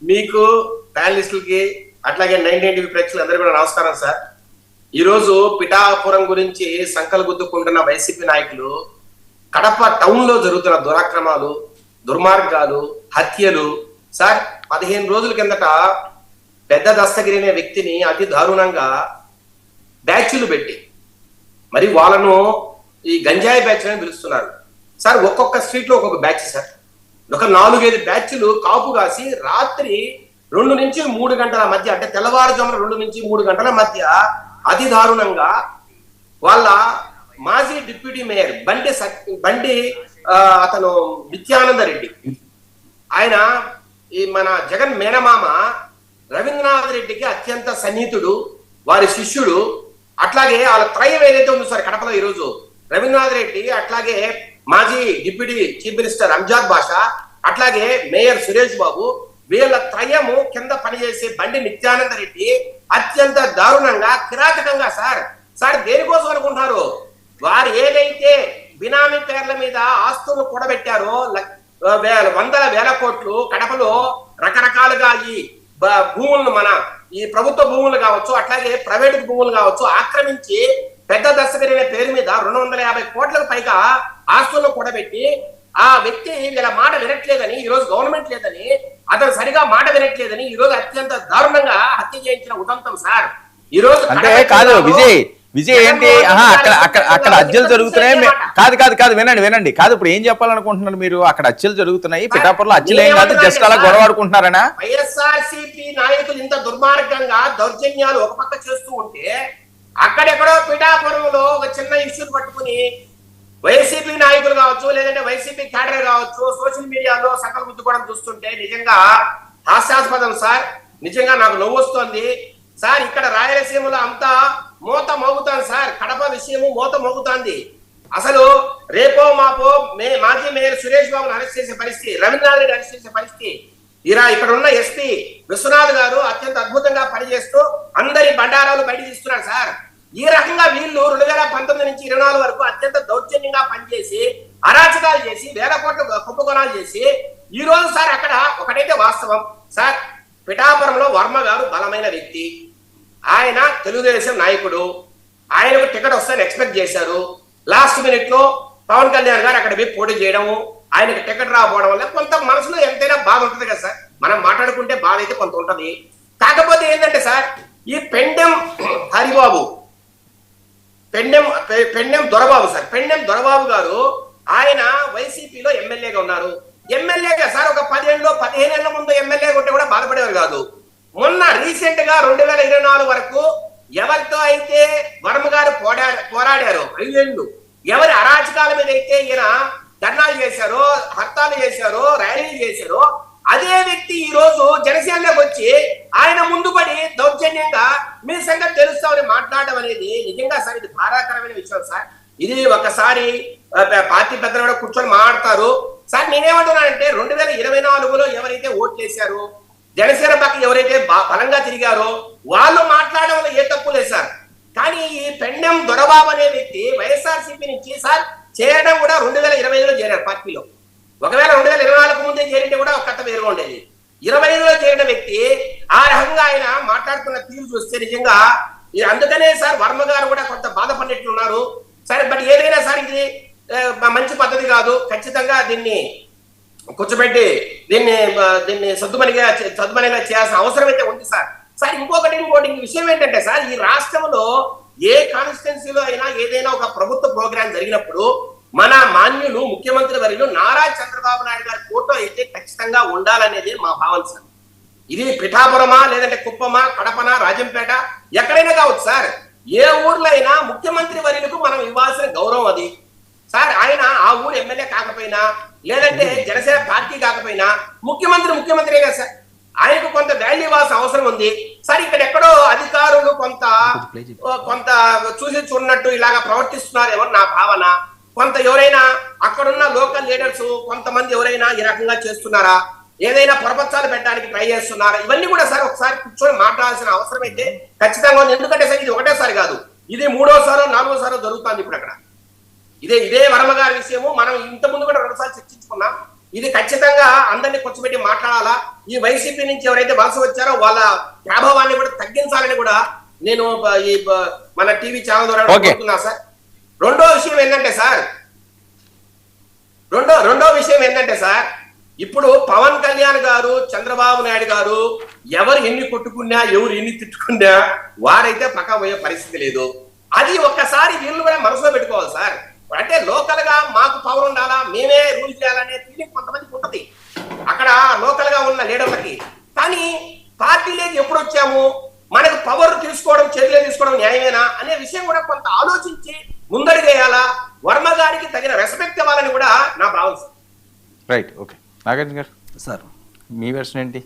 మీకు ప్యానలిస్టులకి అట్లాగే 99 టీవీ ప్రేక్షకులు అందరూ కూడా నమస్కారం సార్. ఈరోజు పిఠాపురం గురించి సంకలు గుద్దుకుంటున్న వైసీపీ నాయకులు కడప టౌన్ లో జరుగుతున్న దురాక్రమాలు, దుర్మార్గాలు, హత్యలు సార్ 15 రోజుల కిందట పెద్ద దస్తగిరి అనే వ్యక్తిని అతి దారుణంగా బ్యాచ్లు పెట్టి మరి వాళ్ళను ఈ గంజాయి బ్యాచ్ అని పిలుస్తున్నారు సార్. ఒక్కొక్క స్ట్రీట్ లో ఒక్కొక్క బ్యాచ్ సార్. ఒక 4-5 బ్యాచ్లు కాపు కాసి రాత్రి 2 నుంచి 3 గంటల మధ్య, అంటే తెల్లవారుజామున 2 నుంచి 3 గంటల మధ్య అతి దారుణంగా వాళ్ళ మాజీ డిప్యూటీ మేయర్ బండి అతను నిత్యానంద రెడ్డి, ఆయన ఈ మన జగన్ మేనమామ రవీంద్రనాథ్ రెడ్డికి అత్యంత సన్నిహితుడు, వారి శిష్యుడు. అట్లాగే వాళ్ళ త్రయం ఏదైతే ఉందో సార్ కడపలో ఈరోజు రవీంద్రనాథ్ రెడ్డి, అట్లాగే మాజీ డిప్యూటీ చీఫ్ మినిస్టర్ అంజాద్ బాషా, అట్లాగే మేయర్ సురేష్ బాబు, వీళ్ళ త్రయము కింద పనిచేసే బండి నిత్యానంద రెడ్డి అత్యంత దారుణంగా కిరాతకంగా సార్ దేనికోసం అనుకుంటున్నారు? వారు ఏదైతే బినామీ పేర్ల మీద ఆస్తులను కూడబెట్టారో వందల వేల కోట్లు కడపలో రకరకాలుగా ఈ భూములను మన ఈ ప్రభుత్వ భూములు కావచ్చు, అట్లాగే ప్రైవేట్ భూములు కావచ్చు ఆక్రమించి పెద్ద దస్తగిరి అనే పేరు మీద 250 కోట్లకు పైగా ఆస్తులను కూడబెట్టి ఆ వ్యక్తి వీళ్ళ మాట వినట్లేదని, ఈ రోజు గవర్నమెంట్ లేదని, అతను సరిగా మాట వినట్లేదని ఈ రోజు అత్యంత దారుణంగా హత్య చేయించిన ఉదంతం సార్. ఈ రోజు అంటే కాదు విజయ్ ఏంటి అక్కడ హత్యలు జరుగుతున్నాయి. కాదు వినండి కాదు, ఇప్పుడు ఏం చెప్పాలనుకుంటున్నారు మీరు? అక్కడ హత్యలు జరుగుతున్నాయి, పిఠాపురంలో హత్యలు ఏం కాదు, జస్ట్ అలా గొడవ ఆడుకుంటున్నారనా? వైఎస్ఆర్సీపీ నాయకులు ఇంత దుర్మార్గంగా దౌర్జన్యాలు ఒక పక్క చేస్తూ ఉంటే అక్కడెక్కడో పిఠాపురంలో ఒక చిన్న ఇష్యూని పట్టుకుని వైసీపీ నాయకులు కావచ్చు, లేదంటే వైసీపీ క్యాడర్ కావచ్చు, సోషల్ మీడియాలో సకలు గుద్దుకోవడం చూస్తుంటే నిజంగా హాస్యాస్పదం సార్. నిజంగా నాకు నవ్వు వస్తోంది సార్. ఇక్కడ రాయలసీమలో అంతా మోత మోగుతాంది సార్, కడప విషయము మోత మోగుతాంది. అసలు రేపో మాపో మాజీ మేయర్ సురేష్ బాబును అరెస్ట్ చేసే పరిస్థితి, రవీంద్రనాథ్ రెడ్డి అరెస్ట్ చేసే పరిస్థితి. ఇక్కడ ఉన్న ఎస్పీ విశ్వనాథ్ గారు అత్యంత అద్భుతంగా పనిచేస్తూ అందరి బండారాలు బయట తీస్తున్నారు సార్. ఈ రకంగా వీళ్ళు 2019 నుంచి 24 వరకు అత్యంత దౌర్జన్యంగా పనిచేసి అరాచకాలు చేసి వేల కోట్ల కుంభకోణాలు చేసి ఈ రోజు సార్ అక్కడ ఒకటైతే వాస్తవం సార్, పిఠాపురంలో వర్మ గారు బలమైన వ్యక్తి, ఆయన తెలుగుదేశం నాయకుడు, ఆయనకు టికెట్ వస్తుందని ఎక్స్పెక్ట్ చేశారు. లాస్ట్ మినిట్ లో పవన్ కళ్యాణ్ గారు అక్కడ పోయి పోటీ చేయడము, ఆయనకు టికెట్ రాకపోవడం వల్ల కొంత మనసులో ఎంతైనా బాధ ఉంటుంది కదా సార్. మనం మాట్లాడుకుంటే బాధ అయితే కొంత ఉంటది. కాకపోతే ఏంటంటే సార్, ఈ పెండెం హరిబాబు, పెండెం దొరబాబు సార్, పెండెం దొరబాబు గారు ఆయన వైసీపీలో ఎమ్మెల్యేగా ఉన్నారు. ఎమ్మెల్యేగా సార్ ఒక 10-15 ఏళ్ల ముందు ఎమ్మెల్యే ఉంటే కూడా బాధపడేవారు కాదు. మొన్న రీసెంట్ గా 2024 వరకు ఎవరితో అయితే వర్మ గారు పోరాడారో 5 ఏళ్ళు, ఎవరి అరాచకాల మీద అయితే ఈయన ధర్నాలు చేశారో, హర్తాలు చేశారో, ర్యాలీలు చేశారో, అదే వ్యక్తి ఈ రోజు జనసేనలోకి వచ్చి ఆయన ముందుపడి దౌర్జన్యంగా మీ సంగతి తెలుస్తామని మాట్లాడడం అనేది నిజంగా సార్ ఇది బాధాకరమైన విషయం సార్. ఇది ఒకసారి పార్టీ పెద్దలు కూడా కూర్చొని మాట్లాడతారు సార్. నేనేమంటున్నానంటే 2024లో ఎవరైతే ఓట్లు వేశారో, జనసేన పక్కన ఎవరైతే బలంగా తిరిగారో వాళ్ళు మాట్లాడడం వల్ల ఏ తప్పు లేదు సార్. కానీ ఈ పెండెం దొరబాబు అనే వ్యక్తి వైఎస్ఆర్సీపీ నుంచి సార్ చేయడం కూడా 2025లో చేరారు పార్టీలో. ఒకవేళ 2024 ముందే చేరింటే కూడా ఒక కథ వేరుగా ఉండేది. 25లో చేరిన వ్యక్తి ఆ రకంగా ఆయన మాట్లాడుతున్న తీరు చూస్తే నిజంగా అందుకనే సార్ వర్మ గారు కూడా కొంత బాధపడినట్లున్నారు సరే. బట్ ఏదైనా సార్ ఇది మంచి పద్ధతి కాదు. ఖచ్చితంగా దీన్ని కూర్చోబెట్టి దీన్ని సద్దుమణిగా చేయాల్సిన అవసరం అయితే ఉంది సార్. సార్ ఇంకొకటి విషయం ఏంటంటే సార్, ఈ రాష్ట్రంలో ఏ కాన్స్టిట్యున్సీలో అయినా ఏదైనా ఒక ప్రభుత్వ ప్రోగ్రాం జరిగినప్పుడు మన మాన్యులు ముఖ్యమంత్రి వర్యులు నారా చంద్రబాబు నాయుడు గారి ఫోటో అయితే ఖచ్చితంగా ఉండాలనేది మా భావన సార్. ఇది పిఠాపురమా, లేదంటే కుప్పమా, కడపనా, రాజంపేట, ఎక్కడైనా కావచ్చు సార్. ఏ ఊర్లో అయినా ముఖ్యమంత్రి వర్యులకు మనం ఇవ్వాల్సిన గౌరవం అది సార్. ఆయన ఆ ఊరు ఎమ్మెల్యే కాకపోయినా, లేదంటే జనసేన పార్టీ కాకపోయినా ముఖ్యమంత్రి కదా సార్. ఆయనకు కొంత వాల్యూ ఇవ్వాల్సిన అవసరం ఉంది సార్. ఇక్కడ ఎక్కడో అధికారులు కొంత చూసి చూడనట్టు ఇలాగా ప్రవర్తిస్తున్నారేమో నా భావన. కొంత ఎవరైనా అక్కడున్న లోకల్ లీడర్స్ కొంతమంది ఎవరైనా ఈ రకంగా చేస్తున్నారా, ఏదైనా పొరపచ్చాలు పెట్టడానికి ట్రై చేస్తున్నారా, ఇవన్నీ కూడా సార్ ఒకసారి కూర్చొని మాట్లాడాల్సిన అవసరం అయితే ఖచ్చితంగా ఉంది. ఎందుకంటే సార్ ఇది ఒకటేసారి కాదు, ఇది 3వ సారో 4వ సారో జరుగుతుంది ఇప్పుడు అక్కడ. ఇదే వర్మ గారి విషయము మనం ఇంత ముందు కూడా 2 సార్లు చర్చించుకున్నాం. ఇది ఖచ్చితంగా అందరినీ కూర్చోబెట్టి మాట్లాడాలా. ఈ వైసీపీ నుంచి ఎవరైతే వలస వచ్చారో వాళ్ళ ప్రభావాన్ని కూడా తగ్గించాలని కూడా నేను ఈ మన టీవీ ఛానల్ ద్వారా కోరుతున్నా సార్. రెండో విషయం ఏంటంటే సార్ ఇప్పుడు పవన్ కళ్యాణ్ గారు, చంద్రబాబు నాయుడు గారు ఎవరు ఎన్ని కొట్టుకున్నా, ఎవరు ఎన్ని తిట్టుకున్నా వారైతే పక్క పోయే పరిస్థితి లేదు. అది ఒక్కసారి వీళ్ళు కూడా మనసులో పెట్టుకోవాలి సార్. అంటే లోకల్ గా మాకు పవర్ ఉండాలా, మేమే రూల్ చేయాలనే ఫీలింగ్ కొంతమందికి ఉంటది అక్కడ లోకల్ గా ఉన్న లీడర్లకి. కానీ పార్టీలోకి ఎప్పుడు వచ్చాము, మనకు పవర్ తీసుకోవడం, చర్యలు తీసుకోవడం న్యాయమేనా అనే విషయం కూడా కొంత ఆలోచించి ముందడుగేయాలా. వర్మ గారికి తగిన రెస్పెక్ట్ ఇవ్వాలని కూడా నా భావన. Right, okay. నాగార్జున గారు సార్, మీ వెర్షన్ ఏంటి?